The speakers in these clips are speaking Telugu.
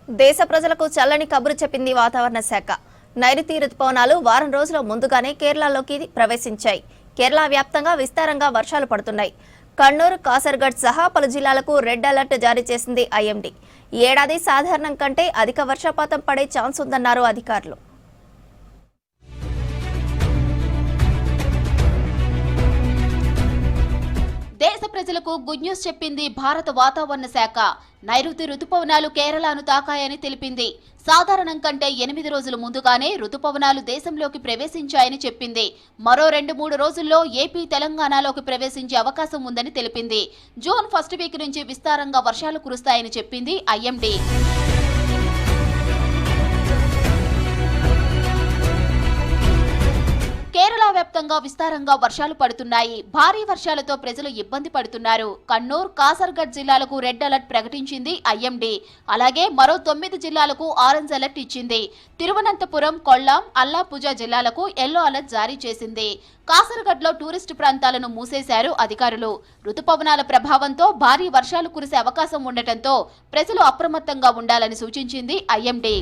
దేశ ప్రజలకు చల్లని కబురు చెప్పింది వాతావరణ శాఖ. నైరుతి రుతుపవనాలు వారం రోజుల ముందుగానే కేరళలోకి ప్రవేశించాయి. కేరళ వ్యాప్తంగా విస్తారంగా వర్షాలు పడుతున్నాయి. కన్నూర్, కాసర్గఢ్ సహా పలు జిల్లాలకు రెడ్ అలర్ట్ జారీ చేసింది ఐఎండీ. ఈ ఏడాది సాధారణం కంటే అధిక వర్షపాతం పడే ఛాన్స్ ఉందన్నారు అధికారులు. దేశ ప్రజలకు గుడ్ న్యూస్ చెప్పింది భారత వాతావరణ శాఖ. నైరుతి రుతుపవనాలు కేరళను తాకాయని తెలిపింది. సాధారణం కంటే 8 రోజుల ముందుగానే రుతుపవనాలు దేశంలోకి ప్రవేశించాయని చెప్పింది. మరో 2-3 రోజుల్లో ఏపీ, తెలంగాణలోకి ప్రవేశించే అవకాశం ఉందని తెలిపింది. జూన్ ఫస్ట్ వీక్ నుంచి విస్తారంగా వర్షాలు కురుస్తాయని చెప్పింది ఐఎండీ. కేరళ వ్యాప్తంగా విస్తారంగా వర్షాలు పడుతున్నాయి. భారీ వర్షాలతో ప్రజలు ఇబ్బంది పడుతున్నారు. కన్నూర్, కాసర్గఢ్ జిల్లాలకు రెడ్ అలర్ట్ ప్రకటించింది ఐఎండీ. అలాగే మరో 9 జిల్లాలకు ఆరెంజ్ అలర్ట్ ఇచ్చింది. తిరువనంతపురం, కొల్లాం, అల్లాపుజ జిల్లాలకు ఎల్లో అలర్ట్ జారీ చేసింది. కాసర్గఢ్లో టూరిస్టు ప్రాంతాలను మూసేశారు అధికారులు. రుతుపవనాల ప్రభావంతో భారీ వర్షాలు కురిసే అవకాశం ఉండటంతో ప్రజలు అప్రమత్తంగా ఉండాలని సూచించింది ఐఎండీ.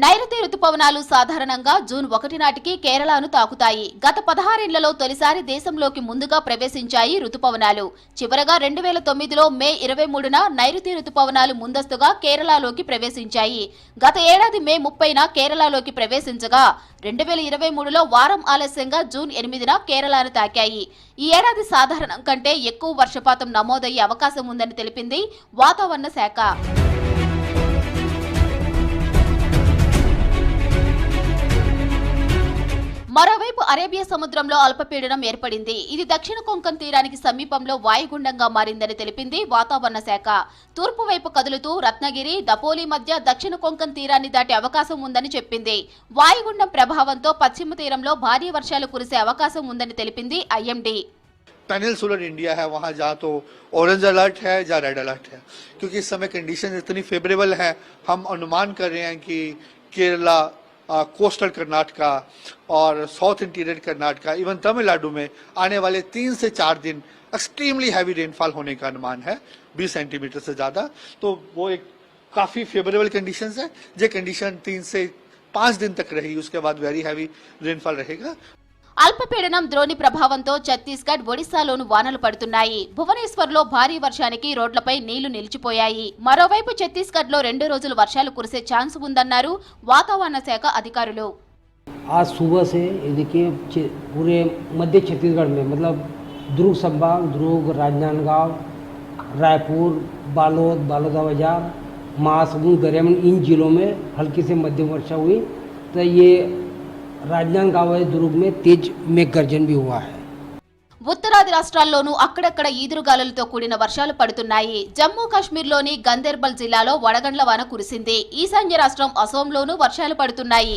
నైరుతి రుతుపవనాలు సాధారణంగా జూన్ 1 నాటికి కేరళను తాకుతాయి. గత 16 ఏళ్లలో తొలిసారి దేశంలోకి ముందుగా ప్రవేశించాయి రుతుపవనాలు. చివరగా 2009లో మే 23న నైరుతి రుతుపవనాలు ముందస్తుగా కేరళలోకి ప్రవేశించాయి. గత ఏడాది మే 30న కేరళలోకి ప్రవేశించగా 2023లో వారం ఆలస్యంగా జూన్ 8న కేరళను తాకాయి. ఈ ఏడాది సాధారణం కంటే ఎక్కువ వర్షపాతం నమోదయ్యే అవకాశం ఉందని తెలిపింది వాతావరణ శాఖ. మరోవైపు అరేబియా సముద్రంలో అల్పపీడనం ఏర్పడింది. ఇది దక్షిణ కొంకణ్ తీరానికి సమీపంలో వాయుగుండంగా మారిందని తెలిపింది వాతావరణ శాఖ. తూర్పు వైపు కదులుతూ రత్నగిరి, దపోలి మధ్య దక్షిణ కొంకణ్ తీరాన్ని దాటే అవకాశం ఉందని చెప్పింది. వాయుగుండం ప్రభావంతో పశ్చిమ తీరంలో భారీ వర్షాలు కురిసే అవకాశం ఉందని తెలిపింది ఐఎండీ. पेनिनसुलर इंडिया है, वहाँ जहाँ तो ऑरेंज अलर्ट है या रेड अलर्ट है, क्योंकि इस समय कंडीशन इतनी फेवरेबल है. हम अनुमान कर रहे हैं कि केरला, कोस्टल कर्नाटका और south interior Karnataka, even Tamil Nadu में आने वाले 3 से 4 दिन एक्सट्रीमली हैवी रेनफॉल होने का अनुमान है, 20 सेंटीमीटर से ज़्यादा. तो वो एक काफ़ी फेवरेबल कंडीशंस है. ये कंडीशन 3 से 5 दिन तक रही, उसके बाद वेरी हैवी रेनफॉल रहेगा. అల్పపీడనం ద్రోణి ప్రభావంతో ఛత్తీస్గఢ్, ఒడిశాలోను వానలు పడుతున్నాయి. భువనేశ్వర్లో భారీ వర్షానికి రోడ్లపై నీళ్లు నిలిచిపోయాయి. మరోవైపు ఛత్తీస్గఢ్లో 2 రోజులు వర్షాలు కురిసే ఛాన్స్ ఉందన్నారు వాతావరణ శాఖ అధికారులు. आज सुबह से देखिए पूरे मध्य छत्तीसगढ़ में मतलब दुर्ग संभाग, दुर्ग, राजनांदगांव, रायपुर, बालोद, बालोदाबाजार, महासमुंद, गरियाबंद, इन जिलों में हल्की से मध्यम वर्षा हुई. तो ये राजनांदगांव और दुर्ग में तेज मेघ गर्जन भी हुआ है. ఉత్తరాది రాష్ట్రాల్లోనూ అక్కడక్కడ ఈదురుగాలులతో కూడిన వర్షాలు పడుతున్నాయి. జమ్మూ కాశ్మీర్లోని గందేర్బల్ జిల్లాలో వడగండ్ల వాన కురిసింది. ఈశాన్య రాష్ట్రం అసోంలోనూ వర్షాలు పడుతున్నాయి.